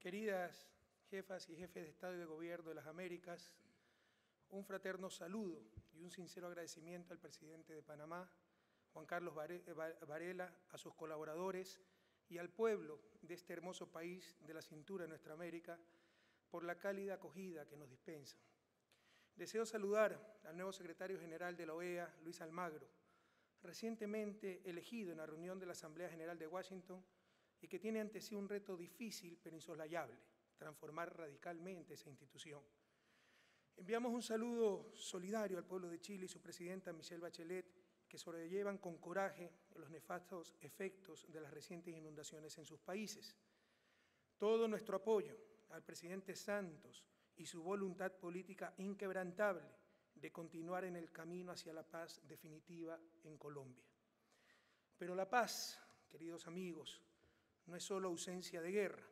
Queridas jefas y jefes de Estado y de Gobierno de las Américas, un fraterno saludo y un sincero agradecimiento al presidente de Panamá, Juan Carlos Varela, a sus colaboradores y al pueblo de este hermoso país de la cintura de nuestra América por la cálida acogida que nos dispensan. Deseo saludar al nuevo secretario general de la OEA, Luis Almagro, recientemente elegido en la reunión de la Asamblea General de Washington y que tiene ante sí un reto difícil pero insoslayable, transformar radicalmente esa institución. Enviamos un saludo solidario al pueblo de Chile y su presidenta Michelle Bachelet, que sobrellevan con coraje los nefastos efectos de las recientes inundaciones en sus países. Todo nuestro apoyo al presidente Santos y su voluntad política inquebrantable de continuar en el camino hacia la paz definitiva en Colombia. Pero la paz, queridos amigos, no es solo ausencia de guerra.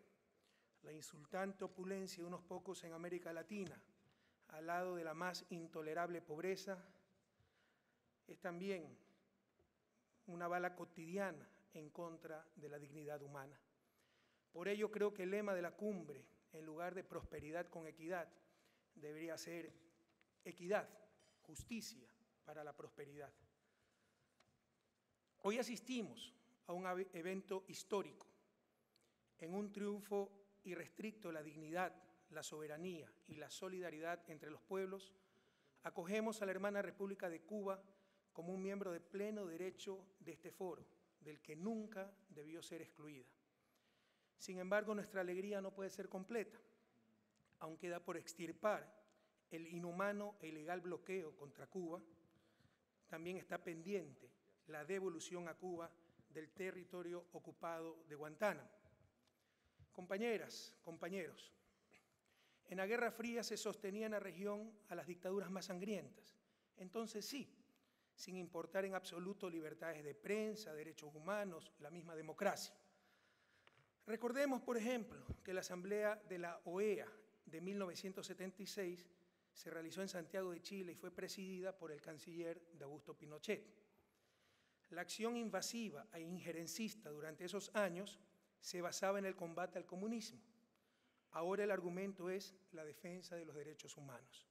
La insultante opulencia de unos pocos en América Latina, al lado de la más intolerable pobreza, es también una bala cotidiana en contra de la dignidad humana. Por ello creo que el lema de la cumbre, en lugar de prosperidad con equidad, debería ser equidad, justicia para la prosperidad. Hoy asistimos a un evento histórico, en un triunfo irrestricto de la dignidad, la soberanía y la solidaridad entre los pueblos. Acogemos a la hermana República de Cuba como un miembro de pleno derecho de este foro, del que nunca debió ser excluida. Sin embargo, nuestra alegría no puede ser completa. Aún queda por extirpar el inhumano e ilegal bloqueo contra Cuba. También está pendiente la devolución a Cuba del territorio ocupado de Guantánamo. Compañeras, compañeros, en la Guerra Fría se sostenía en la región a las dictaduras más sangrientas. Entonces sí, sin importar en absoluto libertades de prensa, derechos humanos, la misma democracia. Recordemos, por ejemplo, que la Asamblea de la OEA de 1976 se realizó en Santiago de Chile y fue presidida por el canciller Augusto Pinochet. La acción invasiva e injerencista durante esos años se basaba en el combate al comunismo. Ahora el argumento es la defensa de los derechos humanos.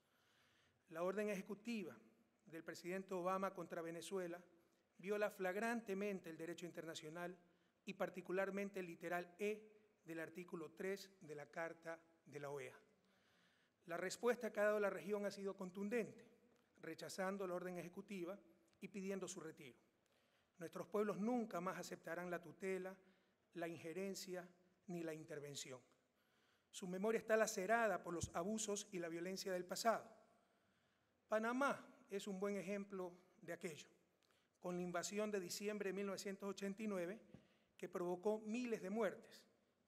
La orden ejecutiva del presidente Obama contra Venezuela viola flagrantemente el derecho internacional y particularmente el literal E del artículo 3 de la Carta de la OEA. La respuesta que ha dado la región ha sido contundente, rechazando la orden ejecutiva y pidiendo su retiro. Nuestros pueblos nunca más aceptarán la tutela, la injerencia ni la intervención. Su memoria está lacerada por los abusos y la violencia del pasado. Panamá es un buen ejemplo de aquello, con la invasión de diciembre de 1989 que provocó miles de muertes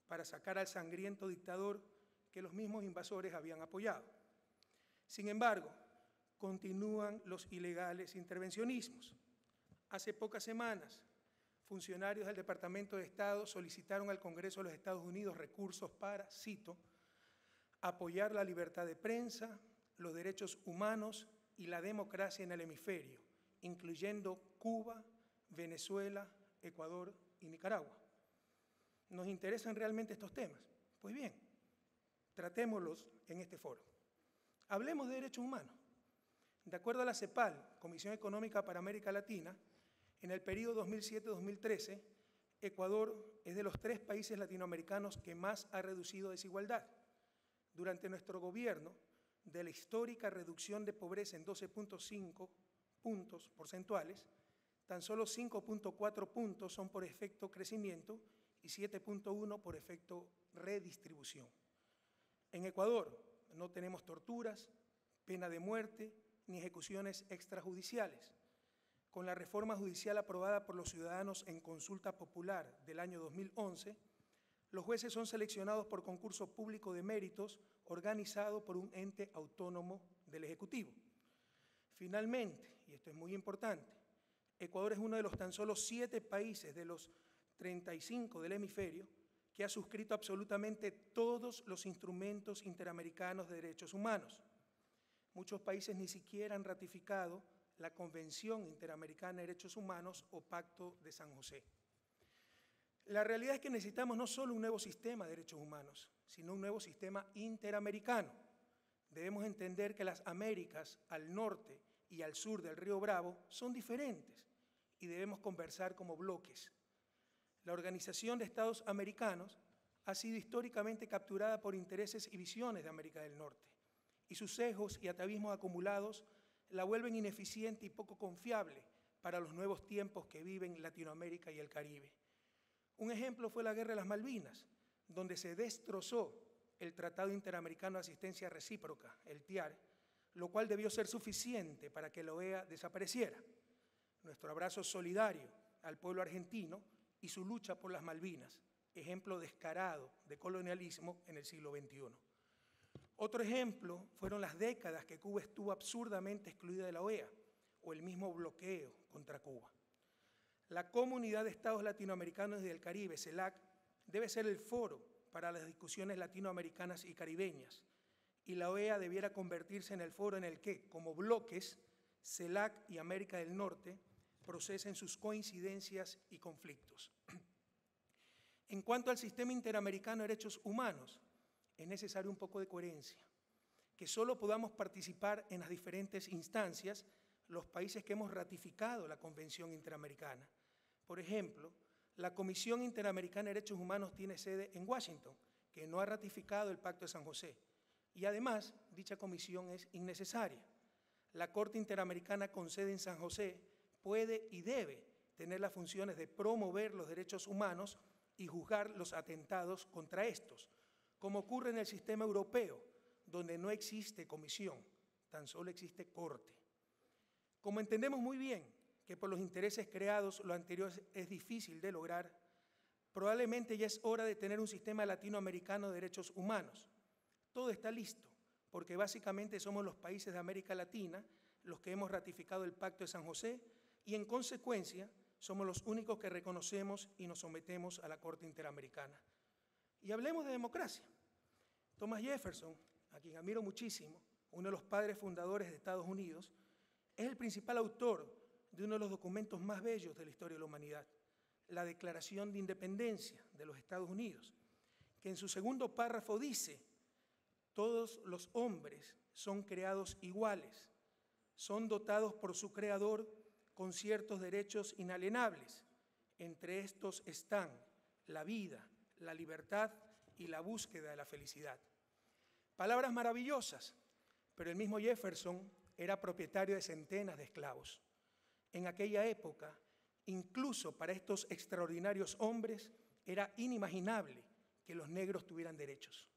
para sacar al sangriento dictador que los mismos invasores habían apoyado. Sin embargo, continúan los ilegales intervencionismos. Hace pocas semanas, funcionarios del Departamento de Estado solicitaron al Congreso de los Estados Unidos recursos para, cito, apoyar la libertad de prensa, los derechos humanos y la democracia en el hemisferio, incluyendo Cuba, Venezuela, Ecuador y Nicaragua. ¿Nos interesan realmente estos temas? Pues bien, tratémoslos en este foro. Hablemos de derechos humanos. De acuerdo a la CEPAL, Comisión Económica para América Latina, en el periodo 2007-2013, Ecuador es de los 3 países latinoamericanos que más ha reducido desigualdad. Durante nuestro gobierno, de la histórica reducción de pobreza en 12.5 puntos porcentuales, tan solo 5.4 puntos son por efecto crecimiento y 7.1 por efecto redistribución. En Ecuador no tenemos torturas, pena de muerte ni ejecuciones extrajudiciales. Con la reforma judicial aprobada por los ciudadanos en consulta popular del año 2011, los jueces son seleccionados por concurso público de méritos organizado por un ente autónomo del Ejecutivo. Finalmente, y esto es muy importante, Ecuador es uno de los tan solo 7 países de los 35 del hemisferio que ha suscrito absolutamente todos los instrumentos interamericanos de derechos humanos. Muchos países ni siquiera han ratificado la Convención Interamericana de Derechos Humanos o Pacto de San José. La realidad es que necesitamos no solo un nuevo sistema de derechos humanos, sino un nuevo sistema interamericano. Debemos entender que las Américas al norte y al sur del río Bravo son diferentes y debemos conversar como bloques. La Organización de Estados Americanos ha sido históricamente capturada por intereses y visiones de América del Norte, y sus sesgos y atavismos acumulados la vuelven ineficiente y poco confiable para los nuevos tiempos que viven Latinoamérica y el Caribe. Un ejemplo fue la Guerra de las Malvinas, donde se destrozó el Tratado Interamericano de Asistencia Recíproca, el TIAR, lo cual debió ser suficiente para que la OEA desapareciera. Nuestro abrazo solidario al pueblo argentino y su lucha por las Malvinas, ejemplo descarado de colonialismo en el siglo XXI. Otro ejemplo fueron las décadas que Cuba estuvo absurdamente excluida de la OEA, o el mismo bloqueo contra Cuba. La Comunidad de Estados Latinoamericanos y del Caribe, CELAC, debe ser el foro para las discusiones latinoamericanas y caribeñas, y la OEA debiera convertirse en el foro en el que, como bloques, CELAC y América del Norte procesen sus coincidencias y conflictos. En cuanto al sistema interamericano de derechos humanos, es necesario un poco de coherencia, que solo podamos participar en las diferentes instancias los países que hemos ratificado la Convención Interamericana. Por ejemplo, la Comisión Interamericana de Derechos Humanos tiene sede en Washington, que no ha ratificado el Pacto de San José, y además dicha comisión es innecesaria. La Corte Interamericana con sede en San José puede y debe tener las funciones de promover los derechos humanos y juzgar los atentados contra estos, como ocurre en el sistema europeo, donde no existe comisión, tan solo existe corte. Como entendemos muy bien que por los intereses creados lo anterior es difícil de lograr, probablemente ya es hora de tener un sistema latinoamericano de derechos humanos. Todo está listo, porque básicamente somos los países de América Latina los que hemos ratificado el Pacto de San José y en consecuencia somos los únicos que reconocemos y nos sometemos a la Corte Interamericana. Y hablemos de democracia. Thomas Jefferson, a quien admiro muchísimo, uno de los padres fundadores de Estados Unidos, es el principal autor de uno de los documentos más bellos de la historia de la humanidad, la Declaración de Independencia de los Estados Unidos, que en su segundo párrafo dice: todos los hombres son creados iguales, son dotados por su creador con ciertos derechos inalienables. Entre estos están la vida, la libertad y la búsqueda de la felicidad. Palabras maravillosas, pero el mismo Jefferson era propietario de centenas de esclavos. En aquella época, incluso para estos extraordinarios hombres, era inimaginable que los negros tuvieran derechos.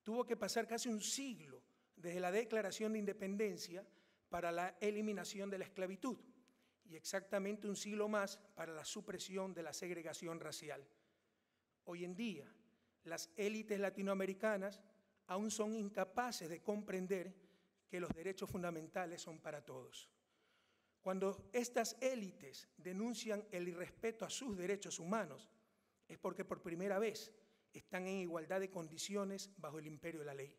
Tuvo que pasar casi un siglo desde la Declaración de Independencia para la eliminación de la esclavitud y exactamente un siglo más para la supresión de la segregación racial. Hoy en día, las élites latinoamericanas aún son incapaces de comprender que los derechos fundamentales son para todos. Cuando estas élites denuncian el irrespeto a sus derechos humanos, es porque por primera vez están en igualdad de condiciones bajo el imperio de la ley.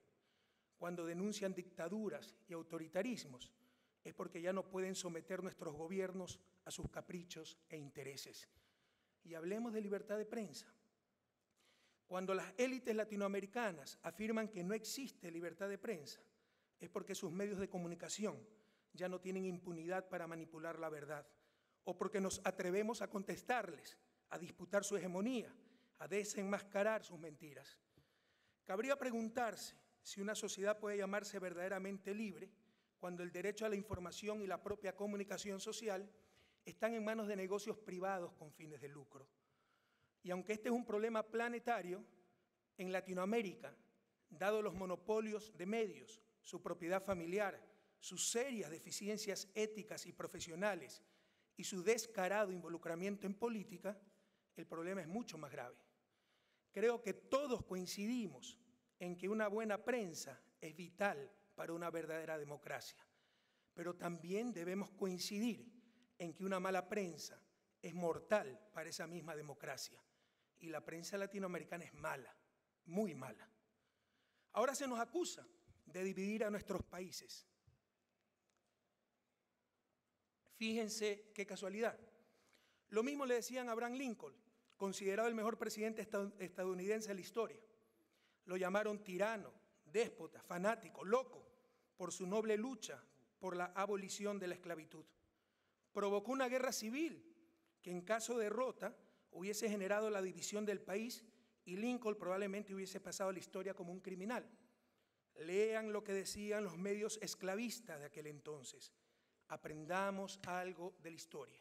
Cuando denuncian dictaduras y autoritarismos, es porque ya no pueden someter nuestros gobiernos a sus caprichos e intereses. Y hablemos de libertad de prensa. Cuando las élites latinoamericanas afirman que no existe libertad de prensa, es porque sus medios de comunicación ya no tienen impunidad para manipular la verdad, o porque nos atrevemos a contestarles, a disputar su hegemonía, a desenmascarar sus mentiras. Cabría preguntarse si una sociedad puede llamarse verdaderamente libre cuando el derecho a la información y la propia comunicación social están en manos de negocios privados con fines de lucro. Y aunque este es un problema planetario, en Latinoamérica, dado los monopolios de medios, su propiedad familiar, sus serias deficiencias éticas y profesionales y su descarado involucramiento en política, el problema es mucho más grave. Creo que todos coincidimos en que una buena prensa es vital para una verdadera democracia, pero también debemos coincidir en que una mala prensa es mortal para esa misma democracia. Y la prensa latinoamericana es mala, muy mala. Ahora se nos acusa de dividir a nuestros países. Fíjense qué casualidad. Lo mismo le decían a Abraham Lincoln considerado el mejor presidente estadounidense de la historia. Lo llamaron tirano, déspota, fanático, loco, por su noble lucha por la abolición de la esclavitud. Provocó una guerra civil que en caso de derrota hubiese generado la división del país y Lincoln probablemente hubiese pasado a la historia como un criminal. Lean lo que decían los medios esclavistas de aquel entonces. Aprendamos algo de la historia.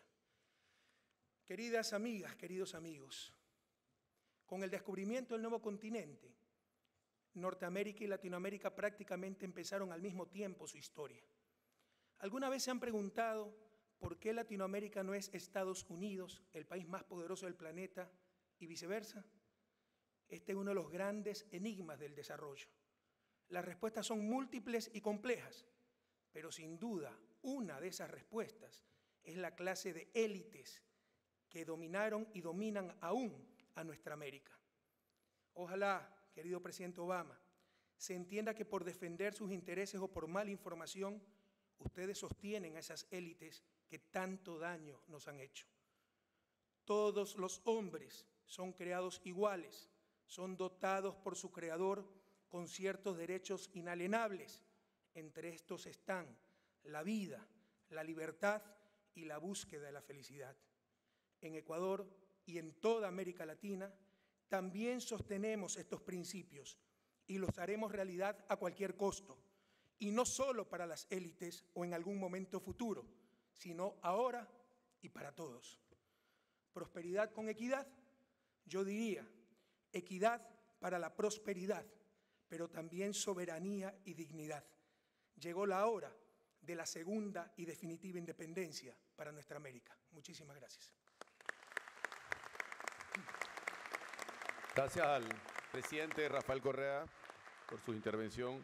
Queridas amigas, queridos amigos, con el descubrimiento del nuevo continente, Norteamérica y Latinoamérica prácticamente empezaron al mismo tiempo su historia. ¿Alguna vez se han preguntado por qué Latinoamérica no es Estados Unidos, el país más poderoso del planeta, y viceversa? Este es uno de los grandes enigmas del desarrollo. Las respuestas son múltiples y complejas, pero sin duda una de esas respuestas es la clase de élites que dominaron y dominan aún a nuestra América. Ojalá, querido presidente Obama, se entienda que por defender sus intereses o por mala información, ustedes sostienen a esas élites que tanto daño nos han hecho. Todos los hombres son creados iguales, son dotados por su creador con ciertos derechos inalienables. Entre estos están la vida, la libertad y la búsqueda de la felicidad. En Ecuador y en toda América Latina también sostenemos estos principios y los haremos realidad a cualquier costo, y no solo para las élites o en algún momento futuro, sino ahora y para todos. Prosperidad con equidad, yo diría, equidad para la prosperidad, pero también soberanía y dignidad. Llegó la hora de la segunda y definitiva independencia para nuestra América. Muchísimas gracias. Gracias al presidente Rafael Correa por su intervención.